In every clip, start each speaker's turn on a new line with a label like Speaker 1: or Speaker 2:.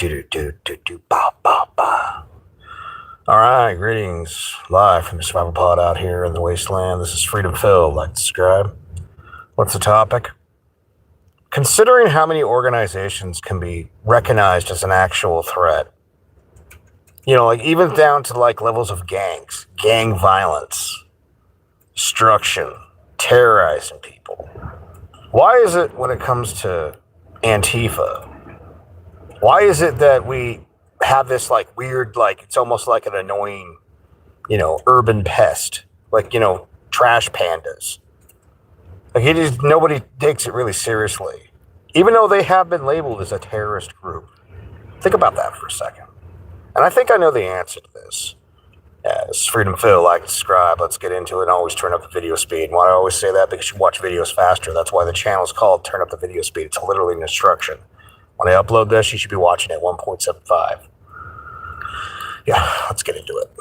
Speaker 1: Ba, ba, ba. All right, greetings. Live from the survival pod out here in the wasteland. This is Freedom Phil. Like to subscribe. What's the topic? Considering how many organizations can be recognized as an actual threat, like even down to like levels of gangs, gang violence, destruction, terrorizing people. Why is it when it comes to Antifa, why is it that we have this like weird, like it's almost like an annoying, urban pest, like, trash pandas? Like nobody takes it really seriously, even though they have been labeled as a terrorist group. Think about that for a second. And I think I know the answer to this. Yeah, this is Freedom Phil. Like, subscribe. Let's get into it. And always turn up the video speed. And why I always say that? Because you watch videos faster. That's why the channel is called Turn Up the Video Speed. It's literally an instruction. When I upload this, you should be watching at 1.75. Yeah, let's get into it.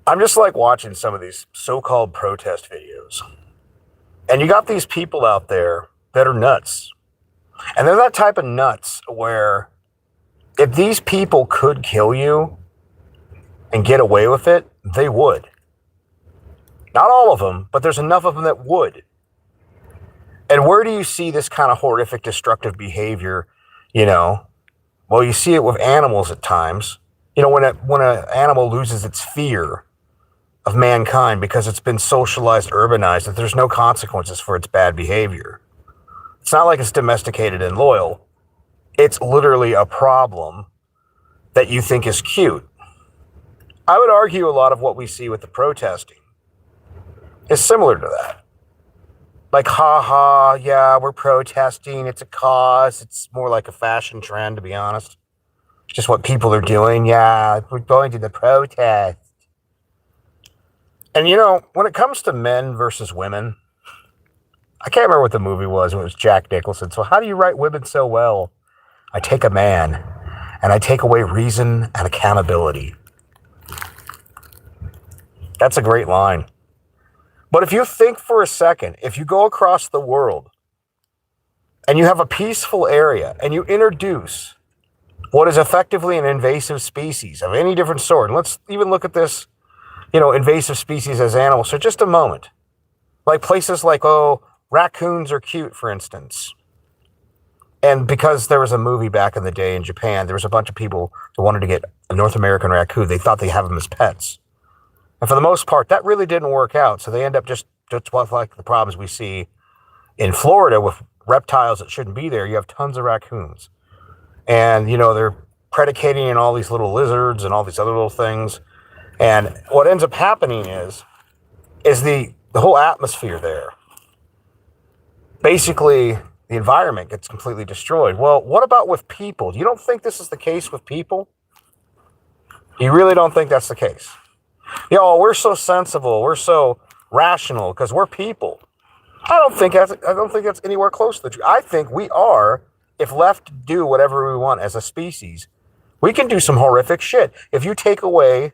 Speaker 1: I'm just like watching some of these so-called protest videos. And you got these people out there that are nuts. And they're that type of nuts where if these people could kill you and get away with it, they would. Not all of them, but there's enough of them that would. And where do you see this kind of horrific, destructive behavior? Well, you see it with animals at times. When an animal loses its fear of mankind because it's been socialized, urbanized, that there's no consequences for its bad behavior. It's not like it's domesticated and loyal. It's literally a problem that you think is cute. I would argue a lot of what we see with the protesting is similar to that. Like, yeah, we're protesting. It's a cause. It's more like a fashion trend, to be honest. It's just what people are doing. Yeah, we're going to the protest. And, when it comes to men versus women, I can't remember what the movie was. It was Jack Nicholson. So how do you write women so well? I take a man and I take away reason and accountability. That's a great line. But if you think for a second, if you go across the world and you have a peaceful area and you introduce what is effectively an invasive species of any different sort, and let's even look at this, invasive species as animals for just a moment. Like places like, raccoons are cute, for instance. And because there was a movie back in the day in Japan, there was a bunch of people who wanted to get a North American raccoon. They thought they have them as pets. And for the most part, that really didn't work out. So they end up just like the problems we see in Florida with reptiles that shouldn't be there. You have tons of raccoons. And, they're predicating in all these little lizards and all these other little things. And what ends up happening is the whole atmosphere there. Basically, the environment gets completely destroyed. Well, what about with people? You don't think this is the case with people? You really don't think that's the case? We're so sensible, we're so rational because we're people. I don't think that's anywhere close to the truth. I think we are, if left to do whatever we want as a species, we can do some horrific shit. If you take away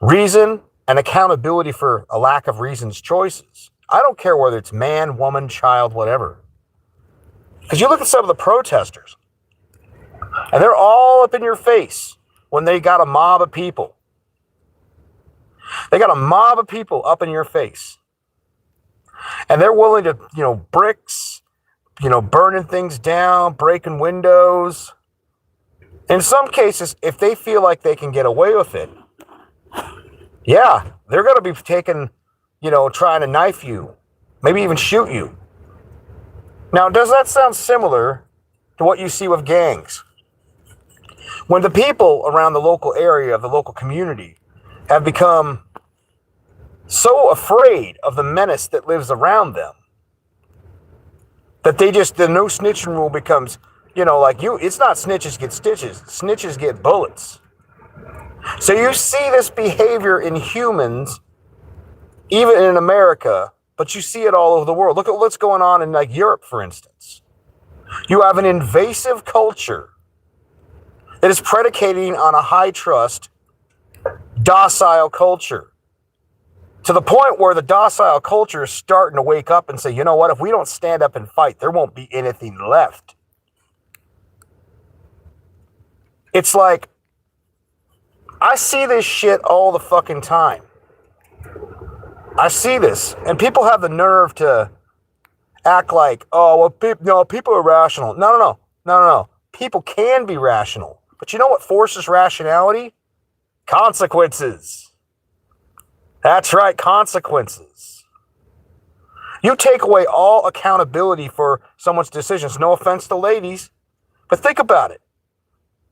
Speaker 1: reason and accountability for a lack of reason's choices, I don't care whether it's man, woman, child, whatever. Because you look at some of the protesters, and they're all up in your face when they got a mob of people. They got a mob of people up in your face. And they're willing to, bricks, burning things down, breaking windows. In some cases, if they feel like they can get away with it, yeah, they're going to be taking, trying to knife you, maybe even shoot you. Now, does that sound similar to what you see with gangs? When the people around the local area, of the local community, have become so afraid of the menace that lives around them that the no snitching rule becomes, it's not snitches get stitches, snitches get bullets. So you see this behavior in humans, even in America, but you see it all over the world. Look at what's going on in like Europe, for instance. You have an invasive culture that is predicating on a high trust, docile culture, to the point where the docile culture is starting to wake up and say, you know what, if we don't stand up and fight, there won't be anything left. It's like, I see this shit all the fucking time. I see this, and people have the nerve to act like, oh, well, no, people are rational. No. People can be rational. But you know what forces rationality? Consequences. That's right, consequences. You take away all accountability for someone's decisions. No offense to ladies, but think about it.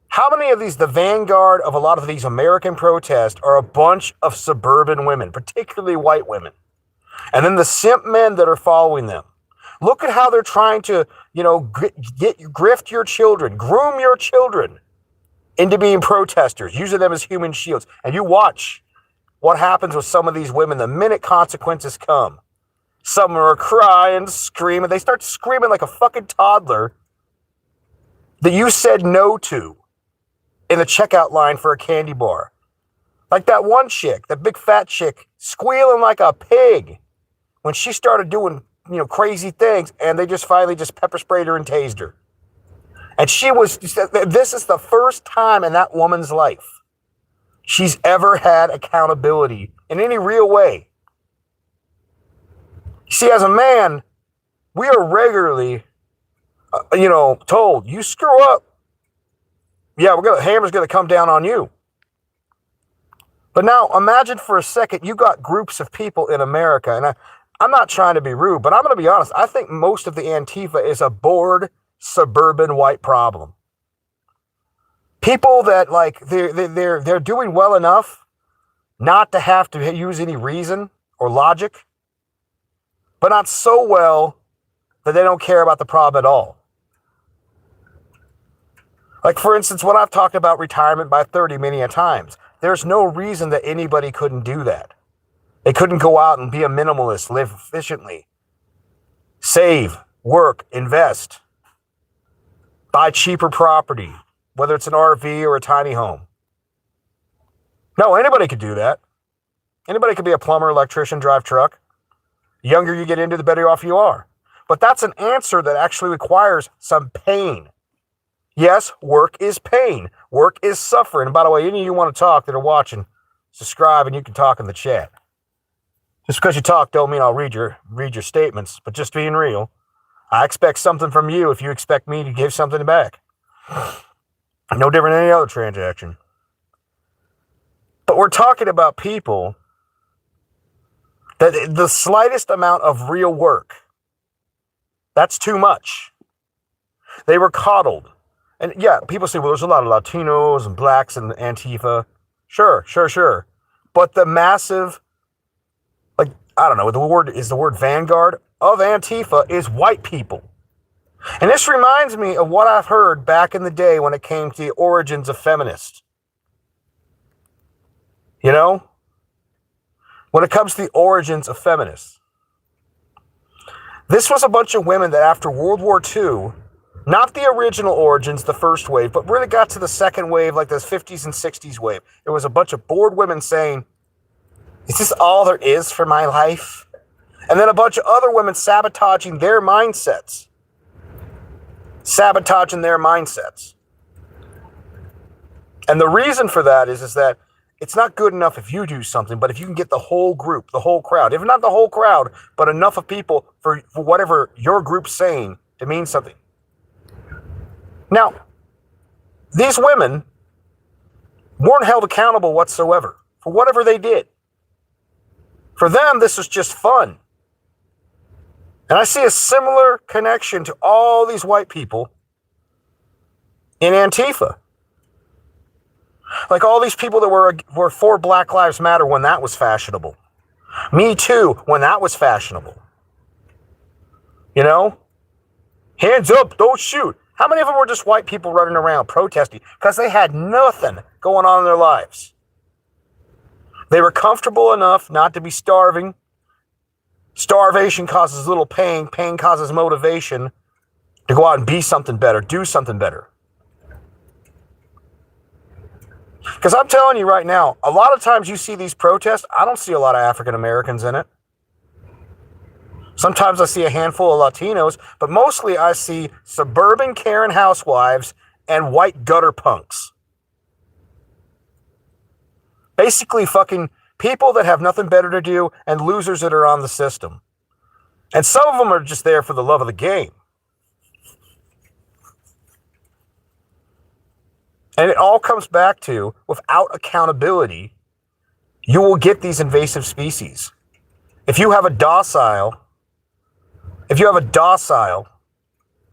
Speaker 1: How many of these, the vanguard of a lot of these American protests, are a bunch of suburban women, particularly white women? And then the simp men that are following them. Look at how they're trying to, grift your children, groom your children into being protesters, using them as human shields. And you watch what happens with some of these women the minute consequences come. Some are crying, screaming. They start screaming like a fucking toddler that you said no to in the checkout line for a candy bar. Like that one chick, that big fat chick, squealing like a pig when she started doing, crazy things, and they just finally just pepper sprayed her and tased her. And this is the first time in that woman's life she's ever had accountability in any real way. See, as a man, we are regularly, told, you screw up, yeah, hammer's gonna come down on you. But now imagine for a second, you got groups of people in America, and I'm not trying to be rude, but I'm going to be honest. I think most of the Antifa is a bored suburban white problem. People that they're doing well enough not to have to use any reason or logic, but not so well that they don't care about the problem at all. Like, for instance, when I've talked about retirement by 30 many a times, there's no reason that anybody couldn't do that. They couldn't go out and be a minimalist, live efficiently, save, work, invest, buy cheaper property, whether it's an RV or a tiny home. No, anybody could do that. Anybody could be a plumber, electrician, drive truck. The younger you get into, the better off you are. But that's an answer that actually requires some pain. Yes, work is pain. Work is suffering. And by the way, any of you want to talk that are watching, subscribe and you can talk in the chat. Just because you talk don't mean I'll read your statements, but just being real, I expect something from you if you expect me to give something back. No different than any other transaction. But we're talking about people that the slightest amount of real work, that's too much. They were coddled. And yeah, people say, well, there's a lot of Latinos and blacks in Antifa. Sure. But the massive, I don't know, the word vanguard of Antifa is white people. And this reminds me of what I've heard back in the day when it came to the origins of feminists. When it comes to the origins of feminists. This was a bunch of women that after World War II, not the original origins, the first wave, but really got to the second wave, like this 50s and 60s wave. It was a bunch of bored women saying, is this all there is for my life? And then a bunch of other women sabotaging their mindsets. And the reason for that is that it's not good enough if you do something, but if you can get the whole group, the whole crowd, if not the whole crowd, but enough of people for whatever your group's saying to mean something. Now, these women weren't held accountable whatsoever for whatever they did. For them, this was just fun. And I see a similar connection to all these white people in Antifa. Like all these people that were for Black Lives Matter when that was fashionable. Me Too when that was fashionable. Hands up, don't shoot. How many of them were just white people running around protesting because they had nothing going on in their lives? They were comfortable enough not to be starving. Starvation causes little pain. Pain causes motivation to go out and be something better, do something better. Because I'm telling you right now, a lot of times you see these protests, I don't see a lot of African Americans in it. Sometimes I see a handful of Latinos, but mostly I see suburban Karen housewives and white gutter punks. Basically fucking people that have nothing better to do and losers that are on the system. And some of them are just there for the love of the game. And it all comes back to, without accountability, you will get these invasive species. If you have a docile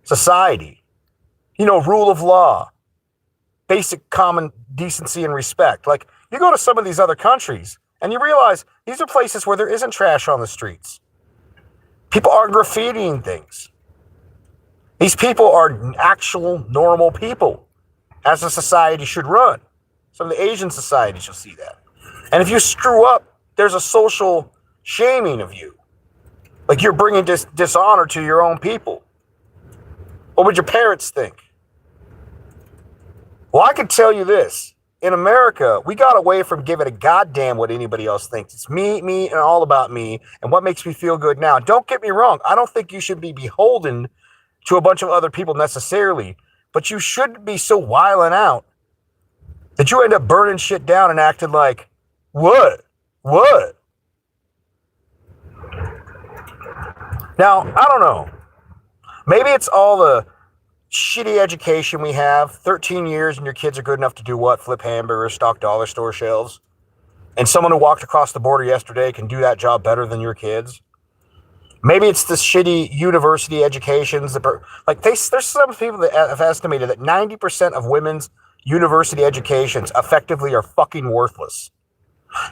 Speaker 1: society, rule of law, basic common decency and respect. Like, you go to some of these other countries and you realize these are places where there isn't trash on the streets. People aren't graffitiing things. These people are actual normal people, as a society should run. Some of the Asian societies, you'll see that. And if you screw up, there's a social shaming of you. Like you're bringing dishonor to your own people. What would your parents think? Well, I can tell you this. In America, we got away from giving a goddamn what anybody else thinks. It's me, and all about me, and what makes me feel good now. Don't get me wrong. I don't think you should be beholden to a bunch of other people necessarily, but you shouldn't be so wilding out that you end up burning shit down and acting like, what? Now, I don't know. Maybe it's all the shitty education we have. 13 years and your kids are good enough to do what? Flip hamburgers, stock dollar store shelves. And someone who walked across the border yesterday can do that job better than your kids. Maybe it's the shitty university educations. There's some people that have estimated that 90% of women's university educations effectively are fucking worthless.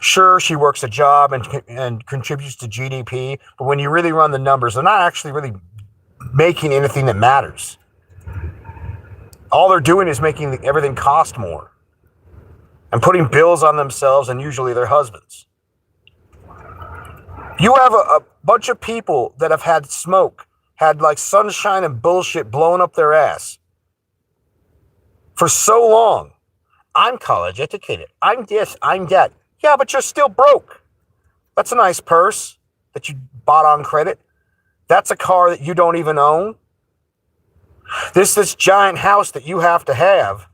Speaker 1: Sure, she works a job and contributes to GDP, but when you really run the numbers, they're not actually really making anything that matters. All they're doing is making everything cost more and putting bills on themselves and usually their husbands. You have a bunch of people that have had smoke, had like sunshine and bullshit blowing up their ass for so long. I'm college educated. I'm this, I'm that. Yeah, but you're still broke. That's a nice purse that you bought on credit. That's a car that you don't even own. This giant house that you have to have.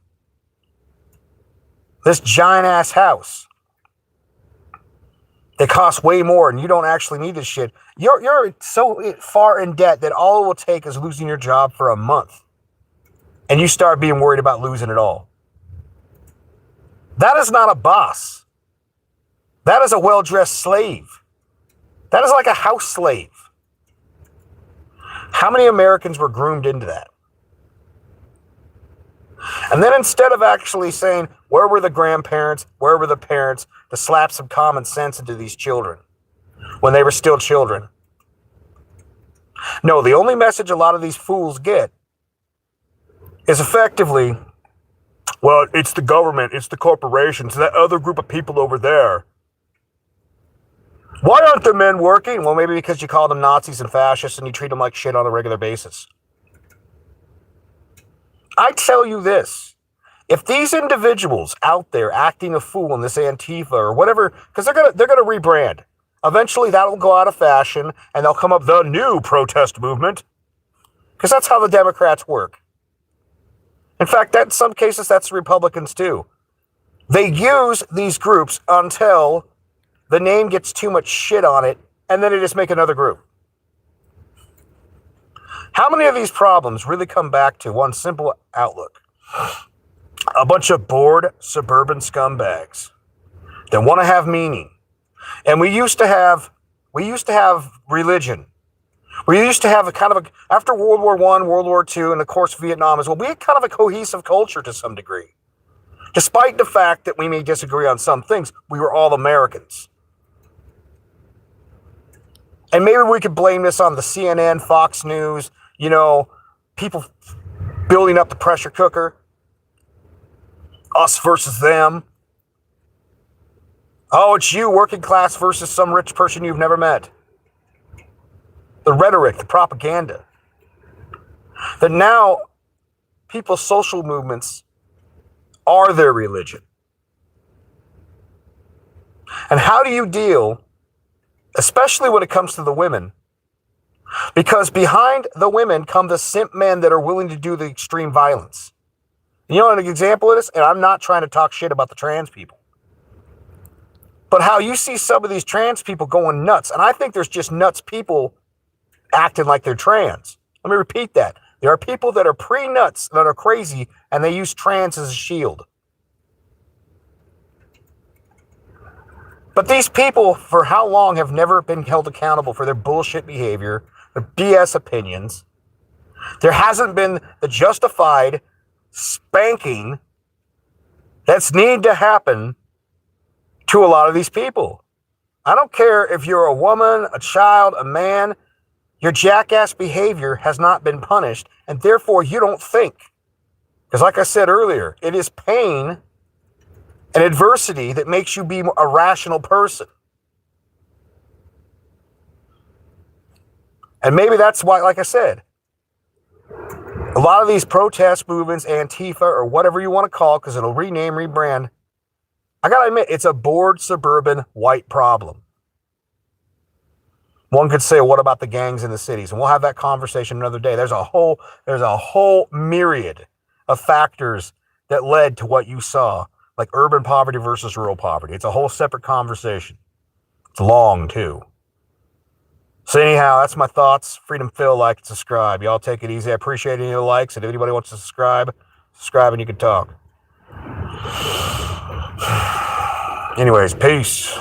Speaker 1: This giant ass house. They cost way more and you don't actually need this shit. You're so far in debt that all it will take is losing your job for a month. And you start being worried about losing it all. That is not a boss. That is a well-dressed slave. That is like a house slave. How many Americans were groomed into that? And then instead of actually saying, where were the grandparents, where were the parents, to slap some common sense into these children when they were still children? No, the only message a lot of these fools get is effectively, well, it's the government, it's the corporations, that other group of people over there. Why aren't the men working? Well, maybe because you call them Nazis and fascists and you treat them like shit on a regular basis. I tell you this, if these individuals out there acting a fool in this Antifa or whatever, because they're gonna rebrand. Eventually that'll go out of fashion and they'll come up the new protest movement. Because that's how the Democrats work. In fact, in some cases, that's the Republicans too. They use these groups until the name gets too much shit on it, and then they just make another group. How many of these problems really come back to one simple outlook? A bunch of bored suburban scumbags that want to have meaning. And we used to have religion. We used to have after World War I, World War II, and of course Vietnam as well, we had kind of a cohesive culture to some degree. Despite the fact that we may disagree on some things, we were all Americans. And maybe we could blame this on the CNN, Fox News, people building up the pressure cooker. Us versus them. Oh, it's you, working class, versus some rich person you've never met. The rhetoric, the propaganda. That now people's social movements are their religion. And how do you deal, especially when it comes to the women? Because behind the women come the simp men that are willing to do the extreme violence. You know an example of this? And I'm not trying to talk shit about the trans people. But how you see some of these trans people going nuts, and I think there's just nuts people acting like they're trans. Let me repeat that. There are people that are pre-nuts, that are crazy, and they use trans as a shield. But these people, for how long, have never been held accountable for their bullshit behavior, their BS opinions. There hasn't been the justified spanking that's needed to happen to a lot of these people. I don't care if you're a woman, a child, a man, your jackass behavior has not been punished, and therefore you don't think. Because like I said earlier, it is pain and adversity that makes you be a rational person. And maybe that's why, like I said, a lot of these protest movements, Antifa, or whatever you want to call it, because it'll rename, rebrand, I got to admit, it's a bored suburban white problem. One could say, what about the gangs in the cities? And we'll have that conversation another day. There's a whole myriad of factors that led to what you saw, like urban poverty versus rural poverty. It's a whole separate conversation. It's long, too. So anyhow, that's my thoughts. Freedom Phil, like and subscribe. Y'all take it easy. I appreciate any of the likes. And if anybody wants to subscribe and you can talk. Anyways, peace.